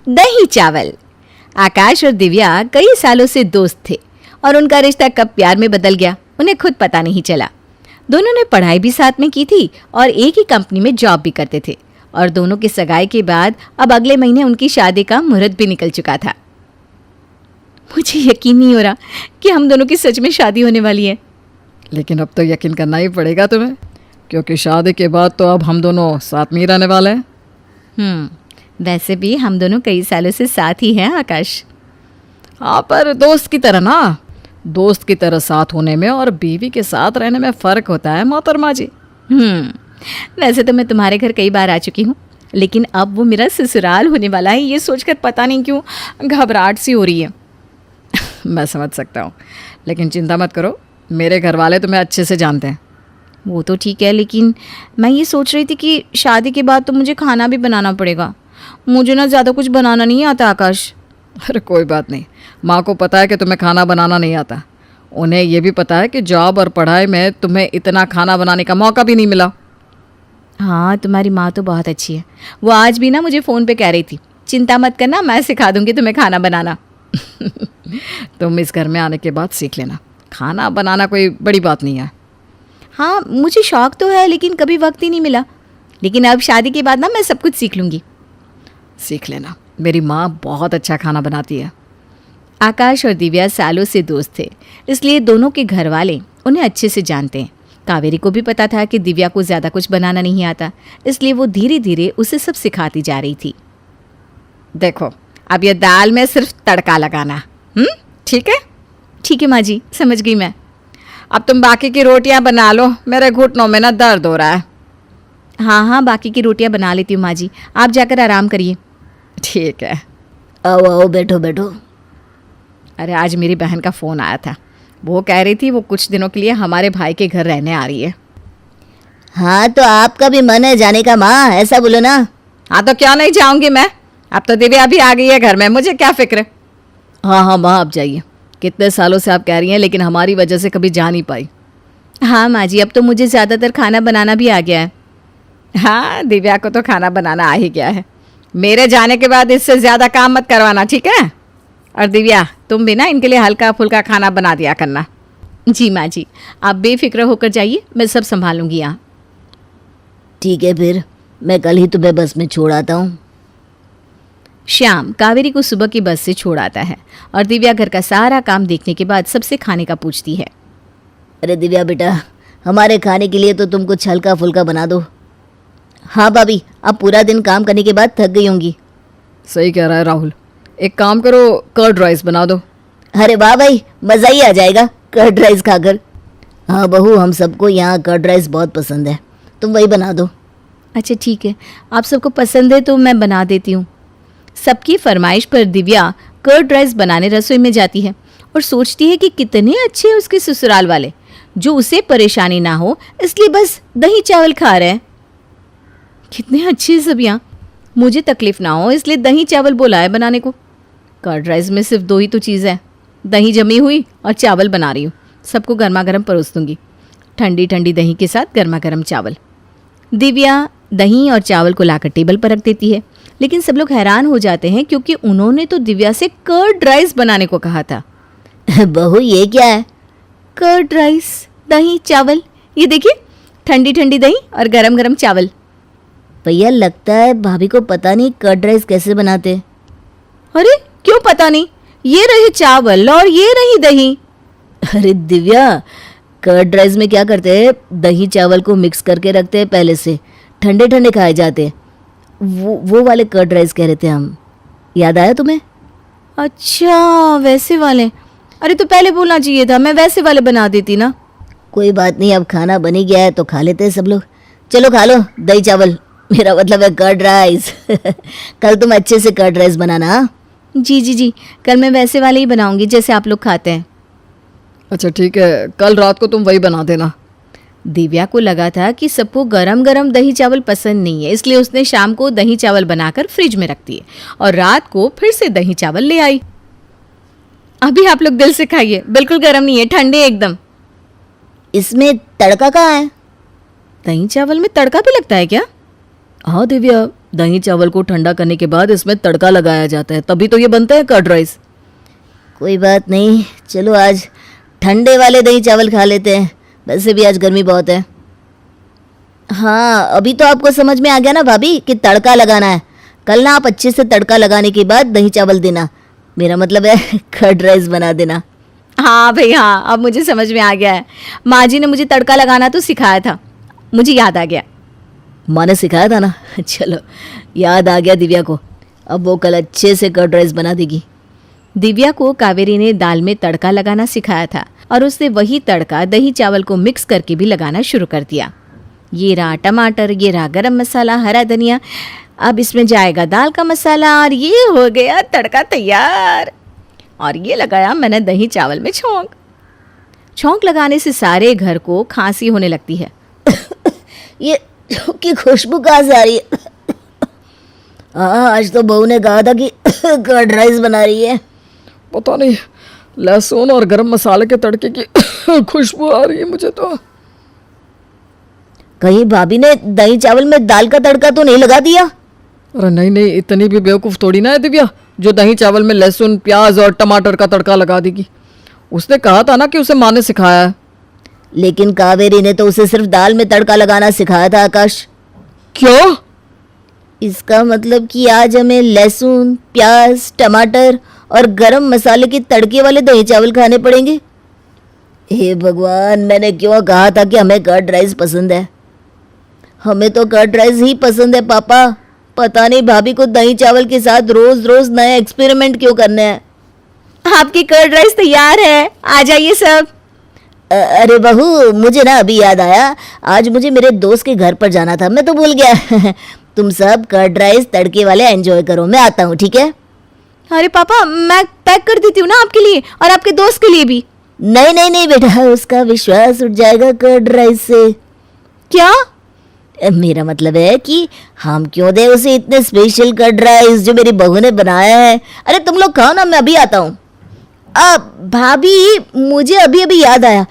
दही चावल। आकाश और दिव्या कई सालों से दोस्त थे और उनका रिश्ता कब प्यार में बदल गया उन्हें खुद पता नहीं चला। दोनों ने पढ़ाई भी साथ में की थी और एक ही कंपनी में जॉब भी करते थे और दोनों की सगाई के बाद अब अगले महीने उनकी शादी का मुहूर्त भी निकल चुका था। मुझे यकीन नहीं हो रहा कि हम दोनों की सच में शादी होने वाली है। लेकिन अब तो यकीन करना ही पड़ेगा तुम्हें, क्योंकि शादी के बाद तो अब हम दोनों साथ में ही रहने वाले हैं। वैसे भी हम दोनों कई सालों से साथ ही हैं आकाश। हाँ, पर दोस्त की तरह ना। दोस्त की तरह साथ होने में और बीवी के साथ रहने में फ़र्क होता है मोहतरमा जी। वैसे तो मैं तुम्हारे घर कई बार आ चुकी हूँ, लेकिन अब वो मेरा ससुराल होने वाला है, ये सोचकर पता नहीं क्यों घबराहट सी हो रही है। मैं समझ सकता हूँ, लेकिन चिंता मत करो, मेरे घर वाले तुम्हें अच्छे से जानते हैं। वो तो ठीक है, लेकिन मैं ये सोच रही थी कि शादी के बाद तो मुझे खाना भी बनाना पड़ेगा। मुझे ना ज़्यादा कुछ बनाना नहीं आता आकाश। अरे कोई बात नहीं, माँ को पता है कि तुम्हें खाना बनाना नहीं आता। उन्हें ये भी पता है कि जॉब और पढ़ाई में तुम्हें इतना खाना बनाने का मौका भी नहीं मिला। हाँ, तुम्हारी माँ तो बहुत अच्छी है। वो आज भी ना मुझे फ़ोन पे कह रही थी, चिंता मत करना, मैं सिखा दूँगी तुम्हें खाना बनाना। तुम इस घर में आने के बाद सीख लेना, खाना बनाना कोई बड़ी बात नहीं है। हाँ, मुझे शौक़ तो है, लेकिन कभी वक्त ही नहीं मिला। लेकिन अब शादी के बाद ना मैं सब कुछ सीख लूँगी। सीख लेना, मेरी माँ बहुत अच्छा खाना बनाती है। आकाश और दिव्या सालों से दोस्त थे, इसलिए दोनों के घर वाले उन्हें अच्छे से जानते हैं। कावेरी को भी पता था कि दिव्या को ज़्यादा कुछ बनाना नहीं आता, इसलिए वो धीरे धीरे उसे सब सिखाती जा रही थी। देखो, अब ये दाल में सिर्फ तड़का लगाना, ठीक है? ठीक है माँ जी, समझ गई मैं। अब तुम बाकी की रोटियां बना लो, मेरे घुटनों में ना दर्द हो रहा है। हाँ, बाकी की रोटियां बना लेती हूँ माँ जी, आप जाकर आराम करिए। ठीक है। आओ बैठो बैठो। अरे आज मेरी बहन का फ़ोन आया था, वो कह रही थी वो कुछ दिनों के लिए हमारे भाई के घर रहने आ रही है। हाँ, तो आपका भी मन है जाने का माँ, ऐसा बोलो ना। हाँ, तो क्यों नहीं जाऊंगी मैं, अब तो दिव्या भी आ गई है घर में, मुझे क्या फिक्र। हाँ माँ, आप जाइए। कितने सालों से आप कह रही हैं, लेकिन हमारी वजह से कभी जा नहीं पाई। हाँ माँ जी, अब तो मुझे ज़्यादातर खाना बनाना भी आ गया है। हाँ, दिव्या को तो खाना बनाना आ ही गया है। मेरे जाने के बाद इससे ज़्यादा काम मत करवाना, ठीक है? और दिव्या, तुम भी ना इनके लिए हल्का फुल्का खाना बना दिया करना। जी माँ जी, आप बेफिक्र होकर जाइए, मैं सब संभालूंगी यहाँ। ठीक है, फिर मैं कल ही तुम्हें बस में छोड़ आता हूँ। श्याम कावेरी को सुबह की बस से छोड़ आता है और दिव्या घर का सारा काम देखने के बाद सबसे खाने का पूछती है। अरे दिव्या बेटा, हमारे खाने के लिए तो तुम कुछ हल्का फुल्का बना दो। हाँ भाभी, अब पूरा दिन काम करने के बाद थक गई होंगी। सही कह रहा है राहुल, एक काम करो, कर्ड राइस बना दो। अरे वाह भाई, मज़ा ही आ जाएगा कर्ड राइस खाकर। हाँ बहू, हम सबको यहाँ कर्ड राइस बहुत पसंद है, तुम वही बना दो। अच्छा ठीक है, आप सबको पसंद है तो मैं बना देती हूँ। सबकी फरमाइश पर दिव्या कर्ड राइस बनाने रसोई में जाती है और सोचती है कि कितने अच्छे हैं उसके ससुराल वाले, जो उसे परेशानी ना हो इसलिए बस दही चावल खा रहे हैं। कितने अच्छे सब यहाँ, मुझे तकलीफ ना हो इसलिए दही चावल बोला है बनाने को। कर्ड राइस में सिर्फ दो ही तो चीज़ है, दही जमी हुई और चावल बना रही हूँ। सबको गर्मा गर्म परोस दूंगी, ठंडी ठंडी दही के साथ गर्मा गर्म चावल। दिव्या दही और चावल को लाकर टेबल पर रख देती है, लेकिन सब लोग हैरान हो जाते हैं क्योंकि उन्होंने तो दिव्या से कर्ड राइस बनाने को कहा था। बहू ये क्या है? कर्ड राइस, दही चावल, ये देखिए, ठंडी ठंडी दही और गरम गरम चावल। भैया लगता है भाभी को पता नहीं कर्ड राइस कैसे बनाते। अरे क्यों पता नहीं, ये रहे चावल और ये रही दही। अरे दिव्या, कर्ड राइस में क्या करते हैं, दही चावल को मिक्स करके रखते हैं, पहले से ठंडे ठंडे खाए जाते हैं। वो वाले कर्ड राइस कह रहे थे हम, याद आया तुम्हें? अच्छा वैसे वाले, अरे तो पहले बोलना चाहिए था, मैं वैसे वाले बना देती ना। कोई बात नहीं, अब खाना बन ही गया है तो खा लेते हैं सब लोग। चलो खा लो दही चावल, मेरा मतलब है कर्ड राइस। कल तुम अच्छे से कर्ड राइस बनाना। जी, कल मैं वैसे वाले ही बनाऊंगी जैसे आप लोग खाते हैं। अच्छा ठीक है, कल रात को तुम वही बना देना। दिव्या को लगा था कि सबको गरम गरम दही चावल पसंद नहीं है, इसलिए उसने शाम को दही चावल बनाकर फ्रिज में रख दिए और रात को फिर से दही चावल ले आई। अभी आप लोग दिल से खाइए, बिल्कुल गरम नहीं है, ठंडे एकदम। इसमें तड़का कहाँ है? दही चावल में तड़का भी लगता है क्या? हाँ दिव्या, दही चावल को ठंडा करने के बाद इसमें तड़का लगाया जाता है, तभी तो ये बनता है कर्ड राइस। कोई बात नहीं, चलो आज ठंडे वाले दही चावल खा लेते हैं, वैसे भी आज गर्मी बहुत है। हाँ, अभी तो आपको समझ में आ गया ना भाभी कि तड़का लगाना है। कल ना आप अच्छे से तड़का लगाने के बाद दही चावल देना, मेरा मतलब है कर्ड राइस बना देना। हाँ भाई हाँ, अब मुझे समझ में आ गया है। माँ जी ने मुझे तड़का लगाना तो सिखाया था, मुझे याद आ गया। माँ ने सिखाया था ना, चलो याद आ गया दिव्या को, अब वो कल अच्छे से कर्ड राइस बना देगी। दिव्या को कावेरी ने दाल में तड़का लगाना सिखाया था और उसने वही तड़का दही चावल को मिक्स करके भी लगाना शुरू कर दिया। ये रहा टमाटर, ये रहा गरम मसाला, हरा धनिया, अब इसमें जाएगा दाल का मसाला और ये हो गया तड़का तैयार। और ये लगाया मैंने दही चावल में छौंक। छौंक लगाने से सारे घर को खांसी होने लगती है। ये की खुशबू कहाँ से आ रही है? हाँ, आज तो बहू ने कहा था कि कर्ड राइस बना रही है। पता नहीं, लहसुन और गरम मसाले के तड़के की खुशबू आ रही है मुझे तो। कहीं भाभी ने दही चावल में दाल का तड़का तो नहीं लगा दिया? अरे नहीं नहीं, इतनी भी बेवकूफ़ थोड़ी ना है दिव्या जो दही चावल में लहसुन प्याज और टमाटर का तड़का लगा देगी। उसने कहा था ना कि उसे माँ ने सिखाया है। लेकिन कावेरी ने तो उसे सिर्फ दाल में तड़का लगाना सिखाया था आकाश। क्यों? इसका मतलब कि आज हमें लहसुन, प्याज, टमाटर और गरम मसाले के तड़के वाले दही चावल खाने पड़ेंगे। हे भगवान, मैंने क्यों कहा था कि हमें कर्ड राइस पसंद है। हमें तो कर्ड राइस ही पसंद है पापा। पता नहीं भाभी को दही चावल के साथ रोज रोज नया एक्सपेरिमेंट क्यों करने हैं। आपकी कर्ड राइस तैयार है, आ जाइए सब। अरे बहू, मुझे ना अभी याद आया, आज मुझे मेरे दोस्त के घर पर जाना था, मैं तो भूल गया। तुम सब कर्ड राइस तड़के वाले एंजॉय करो, मैं आता हूँ, ठीक है? अरे पापा, मैं पैक कर देती हूँ ना आपके लिए और आपके दोस्त के लिए भी। नहीं नहीं नहीं बेटा, उसका विश्वास उठ जाएगा कर्ड राइस से। क्या? मेरा मतलब है कि हम क्यों दे उसे इतने स्पेशल कर्ड राइस जो मेरी बहू ने बनाया है। अरे तुम लोग खाओ ना, मैं अभी आता हूँ। भाभी, मुझे अभी अभी याद आया,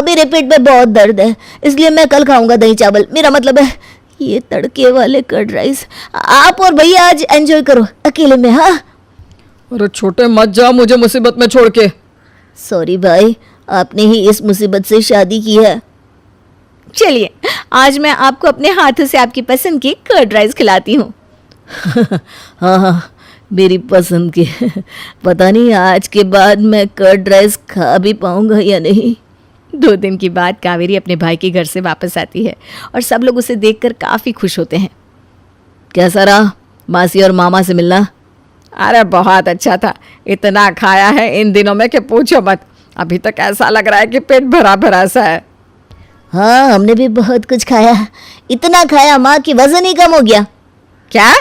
मेरे पेट में बहुत दर्द है, इसलिए मैं कल खाऊंगा दही चावल। मेरा मतलब है ये तड़के वाले कर्ड राइस। आप और भैया आज एंजॉय करो अकेले में। हाँ, अरे छोटे मत जा मुझे मुसीबत में छोड़ के। सॉरी भाई, आपने ही इस मुसीबत से शादी की है। चलिए, आज मैं आपको अपने हाथों से आपकी पसंद की कर्ड राइस खिलाती हूँ। हाँ हाँ, मेरी पसंद की। पता नहीं आज के बाद मैं कर्ड राइस खा भी पाऊंगा या नहीं। 2 दिन के बाद कावेरी अपने भाई के घर से वापस आती है और सब लोग उसे देखकर काफ़ी खुश होते हैं। कैसा रहा मासी और मामा से मिलना? अरे बहुत अच्छा था, इतना खाया है इन दिनों में कि पूछो मत। अभी तक ऐसा लग रहा है कि पेट भरा भरा सा है। हाँ, हमने भी बहुत कुछ खाया, इतना खाया माँ कि वजन ही कम हो गया। क्या?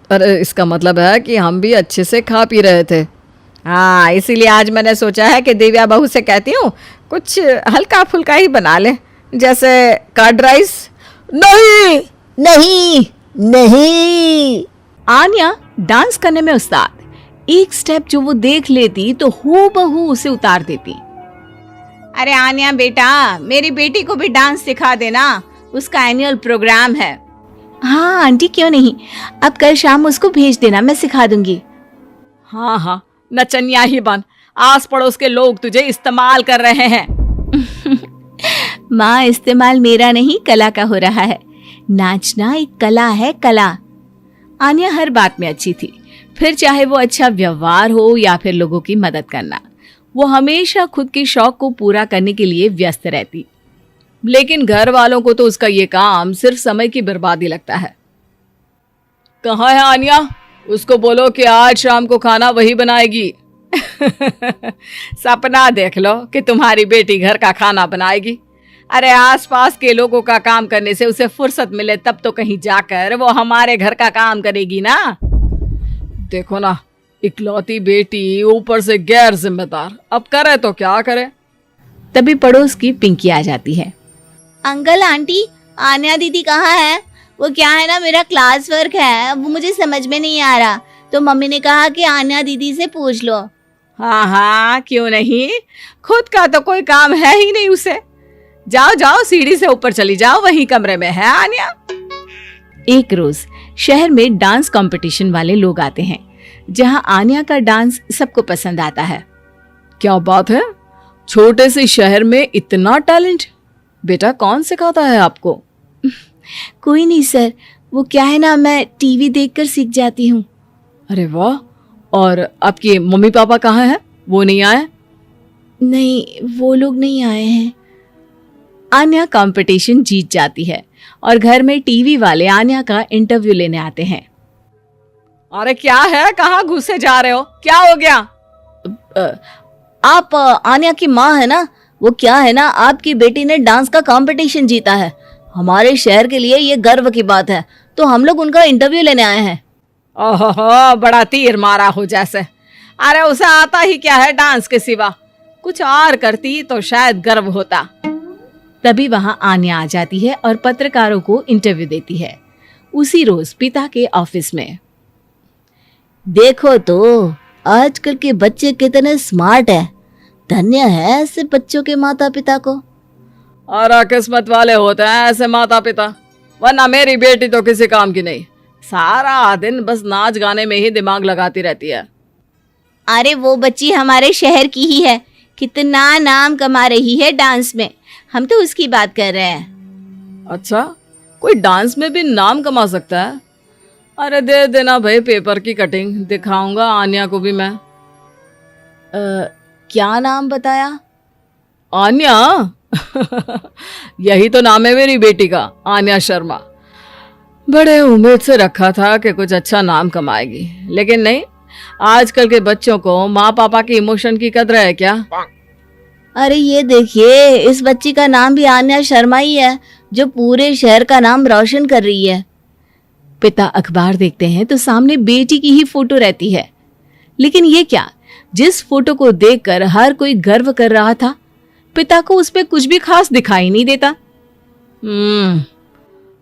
अरे इसका मतलब है कि हम भी अच्छे से खा पी रहे थे। हाँ, इसीलिए आज मैंने सोचा है कि दिव्या बहू से कहती हूँ कुछ हल्का फुल्का ही बना ले, जैसे कर्ड राइस। नहीं नहीं नहीं। आन्या डांस करने में उस्ताद, एक स्टेप जो वो देख लेती तो हूबहू उसे उतार देती। अरे आन्या बेटा, मेरी बेटी को भी डांस सिखा देना, उसका एनुअल प्रोग्राम है। हाँ आंटी, क्यों नहीं, अब कल शाम उसको भेज देना, मैं सिखा दूंगी। हाँ हाँ, नचनिया ही बन, आस पड़ोस के लोग तुझे इस्तेमाल कर रहे हैं। माँ, इस्तेमाल मेरा नहीं कला का हो रहा है। नाचना एक कला है, कला। आन्या हर बात में अच्छी थी, फिर चाहे वो अच्छा व्यवहार हो या फिर लोगों की मदद करना, वो हमेशा खुद के शौक को पूरा करने के लिए व्यस्त रहती। लेकिन घर वालों को तो उसका ये काम सिर्फ समय की बर्बादी लगता है। कहाँ है आन्या? उसको बोलो कि आज शाम को खाना वही बनाएगी। सपना देख लो कि तुम्हारी बेटी घर का खाना बनाएगी। अरे आसपास के लोगों का काम करने से उसे फुर्सत मिले तब तो कहीं जाकर वो हमारे घर का काम करेगी ना। देखो ना, इकलौती बेटी, ऊपर से गैर जिम्मेदार, अब करे तो क्या करे। तभी पड़ोस की पिंकी आ जाती है। अंकल आंटी, आन्या दीदी कहाँ है? वो क्या है ना, मेरा क्लास वर्क है, वो मुझे समझ में नहीं आ रहा, तो मम्मी ने कहा कि आन्या दीदी से पूछ लो। हाँ हाँ, क्यों नहीं, खुद का तो कोई काम है ही नहीं उसे। जाओ जाओ, सीढ़ी से ऊपर चली जाओ, वही कमरे में है आन्या। एक रोज शहर में डांस कंपटीशन वाले लोग आते हैं, जहां आन्या का डांस सबको पसंद आता है। क्या बात है, छोटे से शहर में इतना टैलेंट। बेटा कौन सिखाता है आपको? कोई नहीं सर, वो क्या है ना, मैं टीवी देखकर सीख जाती हूँ। अरे वाह। और आपके मम्मी पापा कहाँ हैं? वो नहीं आए? नहीं, वो लोग नहीं आए हैं। आन्या कंपटीशन जीत जाती है और घर में टीवी वाले आन्या का इंटरव्यू लेने आते हैं। अरे क्या है, कहाँ घुसे जा रहे हो, क्या हो गया? आप आन्या की माँ है ना? वो क्या है ना, आपकी बेटी ने डांस का कंपटीशन जीता है। हमारे शहर के लिए ये गर्व की बात है, तो हम लोग उनका इंटरव्यू लेने आए हैं। ओहो, बड़ा तीर मारा हो जैसे। अरे उसे आता ही क्या है डांस के सिवा? कुछ और करती तो शायद गर्व होता। तभी वहां आन्या आ जाती है और पत्रकारों को इंटरव्यू देती है। उसी रोज पिता के ऑफिस में। देखो तो आजकल के बच्चे कितने स्मार्ट है। धन्य है ऐसे बच्चों के माता पिता को। और किस्मत वाले होते हैं ऐसे माता पिता, वरना मेरी बेटी तो किसी काम की नहीं। सारा दिन बस नाच गाने में ही दिमाग लगाती रहती है। अरे वो बच्ची हमारे शहर की ही है, कितना नाम कमा रही है डांस में। हम तो उसकी बात कर रहे हैं। अच्छा, कोई डांस में भी नाम कमा सकता है? अरे दे देना भाई पेपर की कटिंग, दिखाऊंगा आन्या को भी मैं। क्या नाम बताया? आन्या? यही तो नाम है मेरी बेटी का, आन्या शर्मा। बड़े उम्मीद से रखा था कि कुछ अच्छा नाम कमाएगी, लेकिन नहीं। आजकल के बच्चों को माँ पापा की इमोशन की कदर है क्या? अरे ये देखिए, इस बच्ची का नाम भी आन्या शर्मा ही है, जो पूरे शहर का नाम रोशन कर रही है। पिता अखबार देखते हैं तो सामने बेटी की ही फोटो रहती है। लेकिन ये क्या, जिस फोटो को देखकर हर कोई गर्व कर रहा था, पिता को उस पे कुछ भी खास दिखाई नहीं देता।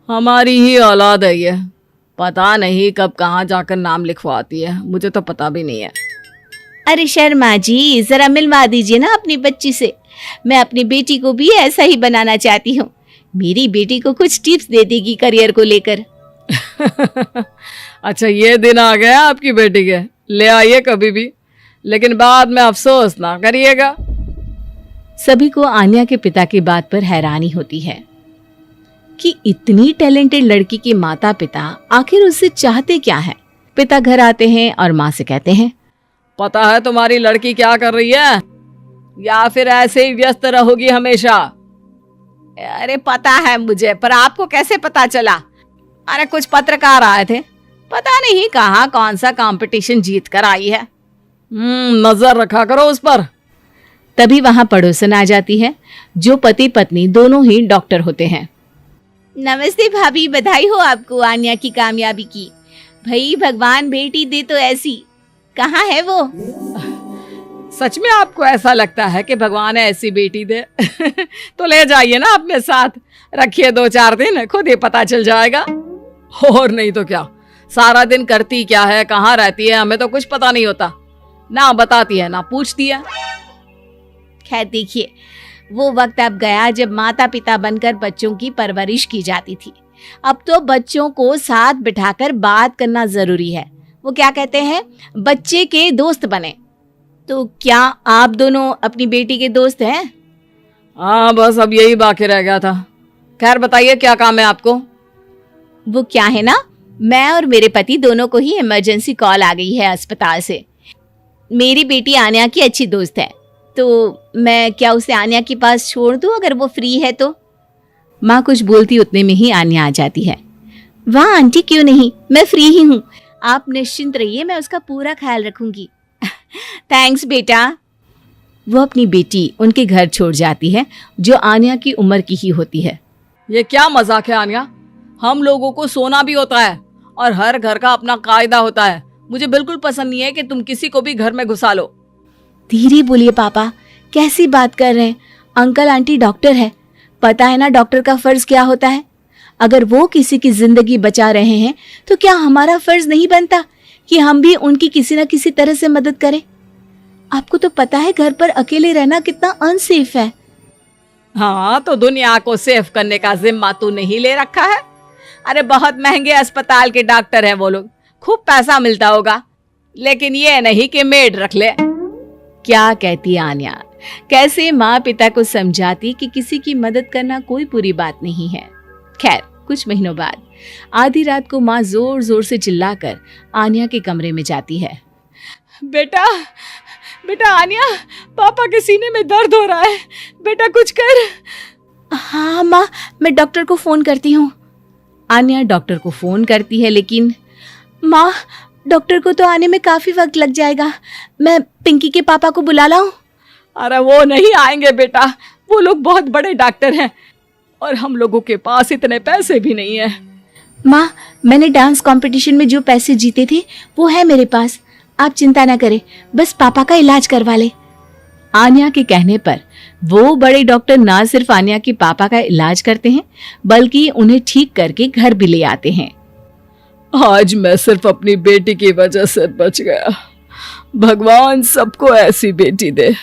हमारी ही औलाद है ये। पता नहीं कब कहाँ जाकर नाम लिखवाती है, मुझे तो पता भी नहीं है। अरे शर्मा जी, जरा मिलवा दीजिए ना अपनी बच्ची से। मैं अपनी बेटी को भी ऐसा ही बनाना चाहती हूँ। मेरी बेटी को कुछ टिप्स दे देगी करियर को लेकर। अच्छा, ये दिन आ गया आपकी बेटी के, ले आइए कभी भी, लेकिन बाद में अफसोस ना करिएगा। सभी को आन्या के पिता की बात पर हैरानी होती है कि इतनी टैलेंटेड लड़की के माता पिता आखिर उससे चाहते क्या है। पिता घर आते हैं और माँ से कहते हैं, पता है तुम्हारी लड़की क्या कर रही है, या फिर ऐसे ही व्यस्त रहोगी हमेशा? अरे पता है मुझे, पर आपको कैसे पता चला? अरे कुछ पत्रकार आए थे, पता नहीं कहाँ कौन सा कंपटीशन जीत कर आई है। नजर रखा करो उस पर। तभी वहां पड़ोसन आ जाती है, जो पति पत्नी दोनों ही डॉक्टर होते हैं। नमस्ते भाभी, बधाई हो आपको आन्या की कामयाबी की। भाई भगवान बेटी दे तो ऐसी। कहाँ है वो? सच में आपको ऐसा लगता है कि भगवान ऐसी बेटी दे? तो ले जाइए ना अपने साथ, रखिए 2-4 दिन, खुद ही पता चल जाएगा। और नहीं तो क्या, सारा दिन करती क्या है, कहाँ रहती है, हमें तो कुछ पता नहीं होता। ना बताती है ना पूछती है। खैर देखिए, वो वक्त अब गया जब माता पिता बनकर बच्चों की परवरिश की जाती थी। अब तो बच्चों को साथ बिठाकर बात करना जरूरी है। वो क्या कहते हैं, बच्चे के दोस्त बने। तो क्या आप दोनों अपनी बेटी के दोस्त हैं? हाँ, बस अब यही बाकी रह गया था। खैर बताइए, क्या काम है आपको? वो क्या है ना, मैं और मेरे पति दोनों को ही इमरजेंसी कॉल आ गई है अस्पताल से। मेरी बेटी आन्या की अच्छी दोस्त है, तो मैं क्या उसे आन्या के पास छोड़ दूं अगर वो फ्री है तो? माँ कुछ बोलती उतने में ही आन्या आ जाती है। वाह आंटी, क्यों नहीं, मैं फ्री ही हूँ। आप निश्चिंत रहिए, मैं उसका पूरा ख्याल रखूंगी। थैंक्स बेटा। वो अपनी बेटी उनके घर छोड़ जाती है, जो आन्या की उम्र की ही होती है। ये क्या मजाक है आन्या? हम लोगों को सोना भी होता है और हर घर का अपना कायदा होता है। मुझे बिल्कुल पसंद नहीं है कि तुम किसी को भी घर में घुसा लो। धीरे बोलिए पापा, कैसी बात कर रहे हैं? अंकल आंटी डॉक्टर है, पता है ना डॉक्टर का फर्ज क्या होता है। अगर वो किसी की जिंदगी बचा रहे हैं तो क्या हमारा फर्ज नहीं बनता कि हम भी उनकी किसी न किसी तरह से मदद करें? आपको तो पता है घर पर अकेले रहना कितना अनसेफ है। हाँ, तो दुनिया को सेफ करने का जिम्मा तू नहीं ले रखा है? अरे बहुत महंगे अस्पताल के डॉक्टर हैं वो लोग, खूब पैसा मिलता होगा, लेकिन ये नहीं कि मेड रख ले। क्या कहती आन्या, कैसे माँ पिता को समझाती कि किसी की मदद करना कोई बुरी बात नहीं है। खैर, कुछ महीनों बाद आधी रात को माँ जोर जोर से चिल्लाकर आन्या के कमरे में जाती है। बेटा बेटा आन्या, पापा के सीने में दर्द हो रहा है, बेटा कुछ कर। हाँ माँ, मैं डॉक्टर को फ़ोन करती हूँ। आन्या डॉक्टर को फोन करती है, लेकिन माँ, डॉक्टर को तो आने में काफ़ी वक्त लग जाएगा। मैं पिंकी के पापा को बुला लाऊं? अरे वो नहीं आएंगे बेटा, वो लोग बहुत बड़े डॉक्टर हैं और हम लोगों के पास इतने पैसे भी नहीं है। माँ, मैंने डांस कंपटीशन में जो पैसे जीते थे वो है मेरे पास, आप चिंता ना करें, बस पापा का इलाज करवा ले। आन्या के कहने पर वो बड़े डॉक्टर ना सिर्फ आन्या के पापा का इलाज करते हैं, बल्कि उन्हें ठीक करके घर भी ले आते हैं। आज मैं सिर्फ अपनी बेटी की वजह से बच गया। भगवान सबको ऐसी बेटी दे।